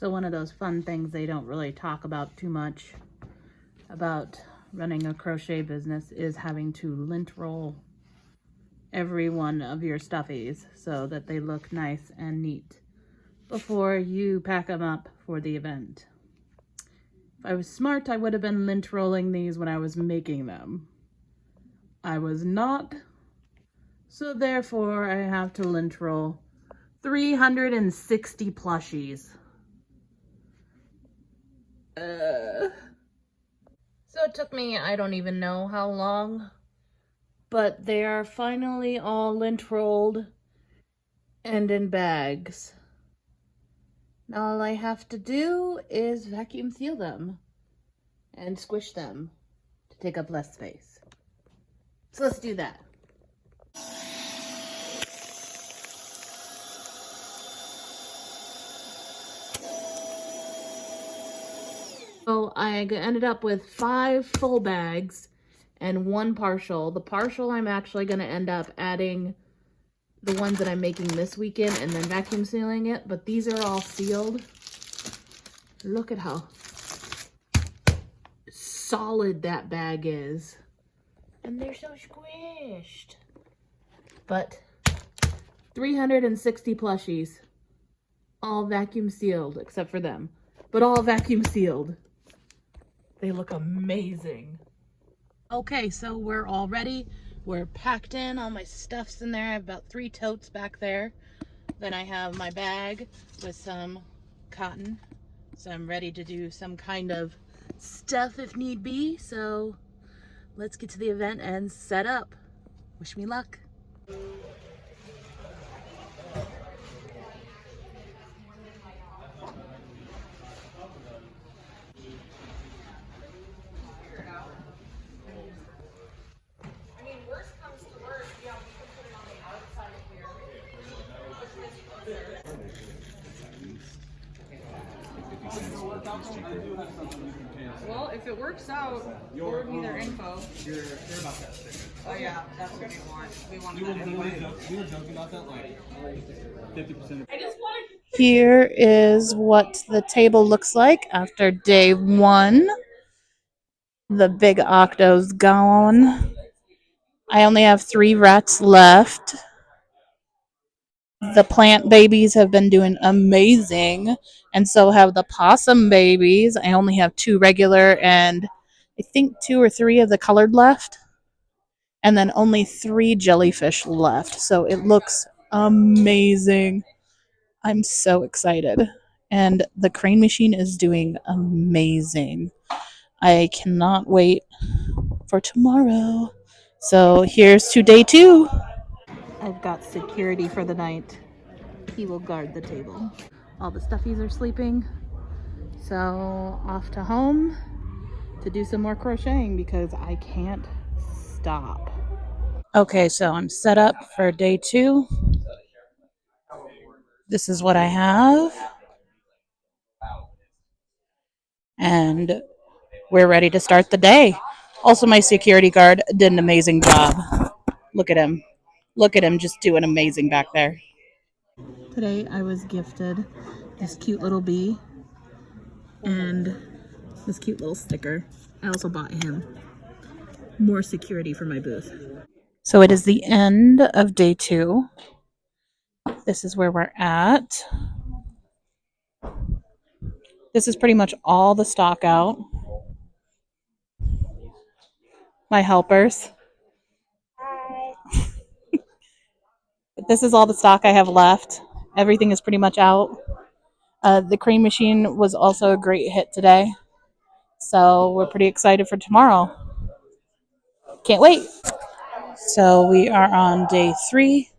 So one of those fun things they don't really talk about too much about running a crochet business is having to lint roll every one of your stuffies so that they look nice and neat before you pack them up for the event. If I was smart, I would have been lint rolling these when I was making them. I was not, so therefore I have to lint roll 360 plushies. So it took me, I don't even know how long, but they are finally all lint rolled and in bags. Now all I have to do is vacuum seal them and squish them to take up less space. So let's do that. So I ended up with 5 full bags and 1 partial. The partial I'm actually going to end up adding the ones that I'm making this weekend and then vacuum sealing it, but these are all sealed. Look at how solid that bag is. And they're so squished. But 360 plushies, all vacuum sealed except for them, but all vacuum sealed. They look amazing. Okay, so we're all ready. We're packed in. All my stuff's in there. I have about 3 totes back there. Then I have my bag with some cotton. So I'm ready to do some kind of stuff if need be. So let's get to the event and set up. Wish me luck. Well, if it works out, forward me their info. You're about that sticker. Oh yeah, that's what we want. We that anyway. We were joking about that, like 50%. Here is what the table looks like after day 1. The big octo's gone. I only have 3 rats left. The plant babies have been doing amazing, and so have the possum babies. I only have 2 regular and I think 2 or 3 of the colored left, and then only 3 jellyfish left. So it looks amazing. I'm so excited. And the crane machine is doing amazing. I cannot wait for tomorrow. So here's to day 2. I've got security for the night. He will guard the table. All the stuffies are sleeping. So off to home to do some more crocheting because I can't stop. Okay, so I'm set up for day 2. This is what I have. And we're ready to start the day. Also, my security guard did an amazing job. Look at him. Look at him just doing amazing back there. Today I was gifted this cute little bee and this cute little sticker. I also bought him more security for my booth. So it is the end of day 2. This is where we're at. This is pretty much all the stock out. My helpers. This is all the stock I have left. Everything is pretty much out. The crane machine was also a great hit today. So we're pretty excited for tomorrow. Can't wait. So we are on day 3.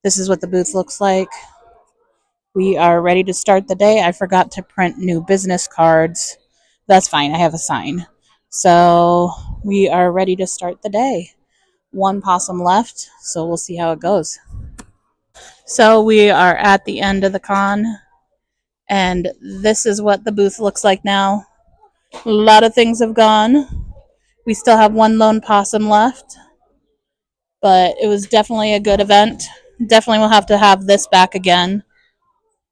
This is what the booth looks like. We are ready to start the day. I forgot to print new business cards. That's fine. I have a sign. So we are ready to start the day. 1 possum left, so we'll see how it goes. So we are at the end of the con, and this is what the booth looks like now. A lot of things have gone. We still have 1 lone possum left, but it was definitely a good event. Definitely will have to have this back again.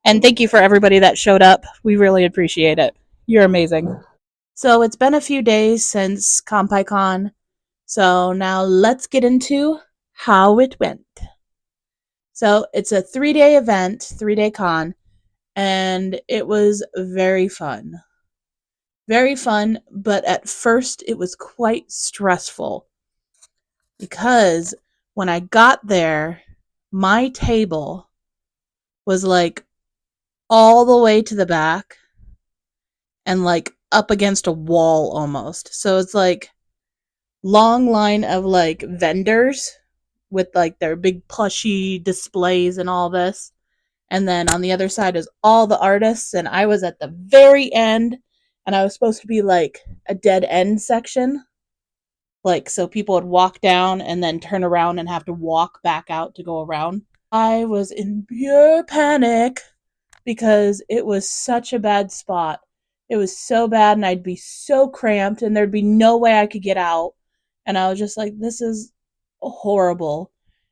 And thank you for everybody that showed up. We really appreciate it. You're amazing. So it's been a few days since Kanpai Con. So now let's get into how it went. So it's a 3-day event, 3-day con, and it was very fun. Very fun, but at first it was quite stressful because when I got there, my table was like all the way to the back and like up against a wall almost. So it's like long line of like vendors with like their big plushy displays and all this. And then on the other side is all the artists, and I was at the very end, and I was supposed to be like a dead end section. Like, so people would walk down and then turn around and have to walk back out to go around. I was in pure panic because it was such a bad spot. It was so bad, and I'd be so cramped, and there'd be no way I could get out. And I was just like, this is horrible.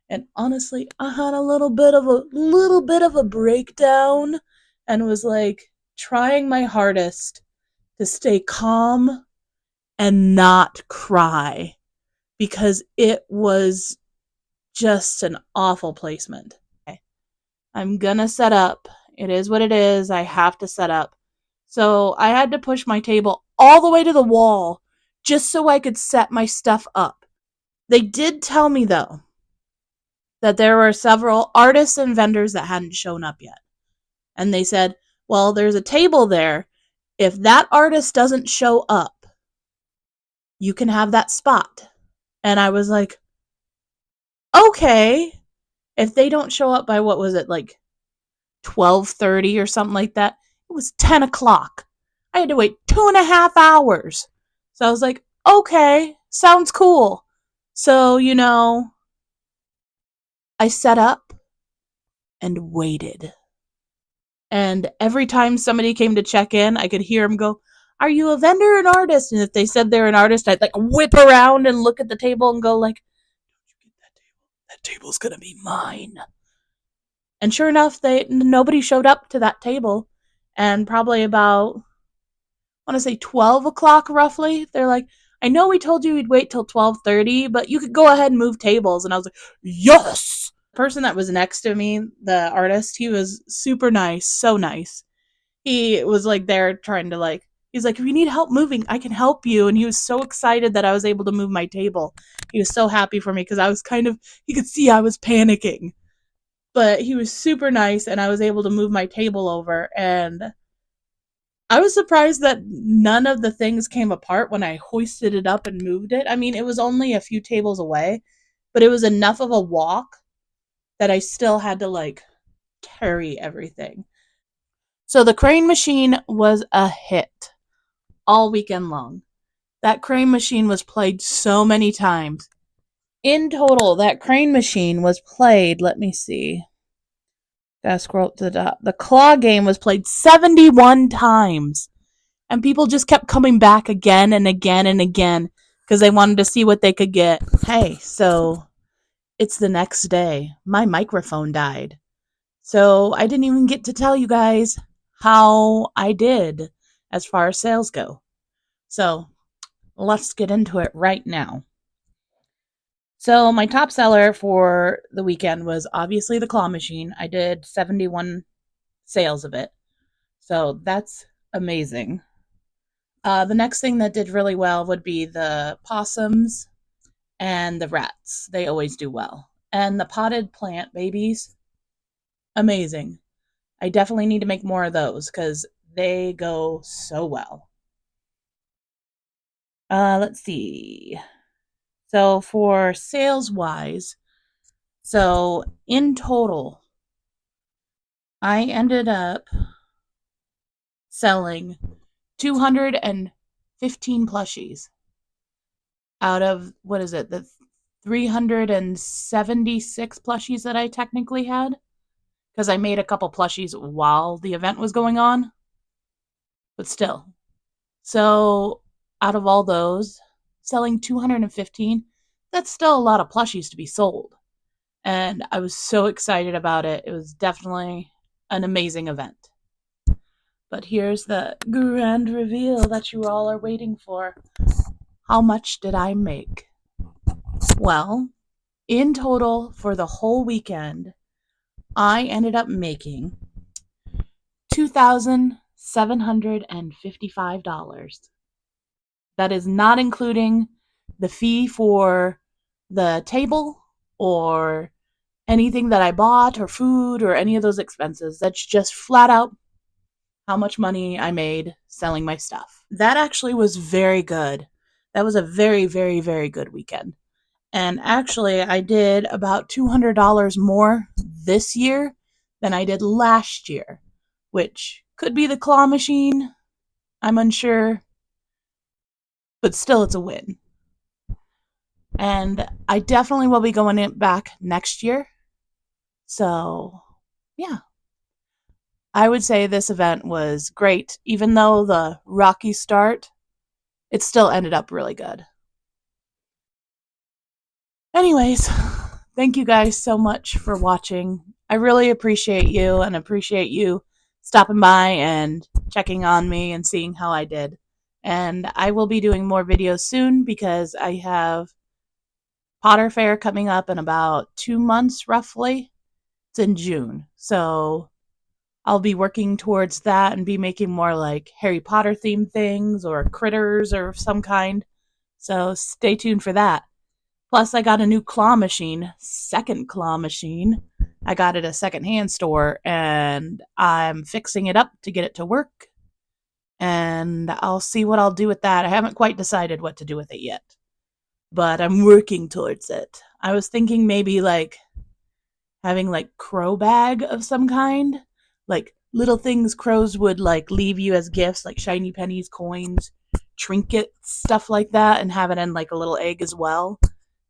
And honestly, I had a little bit of a breakdown and was like trying my hardest to stay calm and not cry because it was just an awful placement. Okay. I'm gonna set up. It is what it is. I have to set up. So I had to push my table all the way to the wall just so I could set my stuff up. They did tell me, though, that there were several artists and vendors that hadn't shown up yet. And they said, well, there's a table there. If that artist doesn't show up, you can have that spot. And I was like, okay. If they don't show up by, what was it, like 12:30 or something like that, it was 10 o'clock. I had to wait 2.5 hours. So I was like, okay, sounds cool. So, I set up and waited. And every time somebody came to check in, I could hear them go, are you a vendor or an artist? And if they said they're an artist, I'd like whip around and look at the table and go like, don't you get that table? That table's gonna be mine. And sure enough, nobody showed up to that table. And probably about, I want to say 12 o'clock roughly, they're like, I know we told you we'd wait till 12:30, but you could go ahead and move tables. And I was like, yes. The person that was next to me, the artist, he was super nice, so nice. He was like there trying to like, he's like, if you need help moving, I can help you. And he was so excited that I was able to move my table. He was so happy for me because I was kind of, he could see I was panicking. But he was super nice, and I was able to move my table over. And I was surprised that none of the things came apart when I hoisted it up and moved it. I mean, it was only a few tables away, but it was enough of a walk that I still had to like carry everything. So the crane machine was a hit all weekend long. That crane machine was played so many times. In total, that crane machine was played, let me see. Gotta scroll up to the top. The claw game was played 71 times. And people just kept coming back again and again and again because they wanted to see what they could get. Hey, so it's the next day. My microphone died. So I didn't even get to tell you guys how I did as far as sales go. So let's get into it right now. So my top seller for the weekend was obviously the claw machine. I did 71 sales of it. So that's amazing. The next thing that did really well would be the possums and the rats. They always do well. And the potted plant babies, amazing. I definitely need to make more of those because they go so well. Let's see. So for sales wise, so in total, I ended up selling 215 plushies out of, what is it, the 376 plushies that I technically had, because I made a couple plushies while the event was going on, but still. So out of all those, selling 215, that's still a lot of plushies to be sold. And I was so excited about it. It was definitely an amazing event. But here's the grand reveal that you all are waiting for. How much did I make? Well, in total for the whole weekend, I ended up making $2,755. That is not including the fee for the table or anything that I bought or food or any of those expenses. That's just flat out how much money I made selling my stuff. That actually was very good. That was a very, very, very good weekend. And actually, I did about $200 more this year than I did last year, which could be the claw machine. I'm unsure, but still, it's a win. And I definitely will be going in back next year. So, yeah. I would say this event was great. Even though the rocky start, it still ended up really good. Anyways, thank you guys so much for watching. I really appreciate you and appreciate you stopping by and checking on me and seeing how I did. And I will be doing more videos soon because I have Potter Fair coming up in about 2 months roughly. It's in June. So I'll be working towards that and be making more like Harry Potter themed things or critters or some kind. So stay tuned for that. Plus, I got a new claw machine, second claw machine. I got it at a secondhand store and I'm fixing it up to get it to work. And I'll see what I'll do with that. I haven't quite decided what to do with it yet, but I'm working towards it. I was thinking maybe like having like crow bag of some kind, like little things crows would like leave you as gifts, like shiny pennies, coins, trinkets, stuff like that, and have it in like a little egg as well,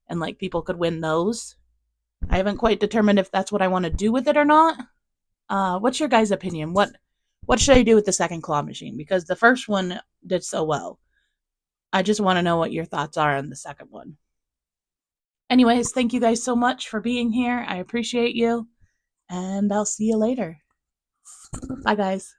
and like people could win those. I haven't quite determined if that's what I want to do with it or not. What's your guys' opinion? What should I do with the second claw machine? Because the first one did so well. I just want to know what your thoughts are on the second one. Anyways, thank you guys so much for being here. I appreciate you, and I'll see you later. Bye, guys.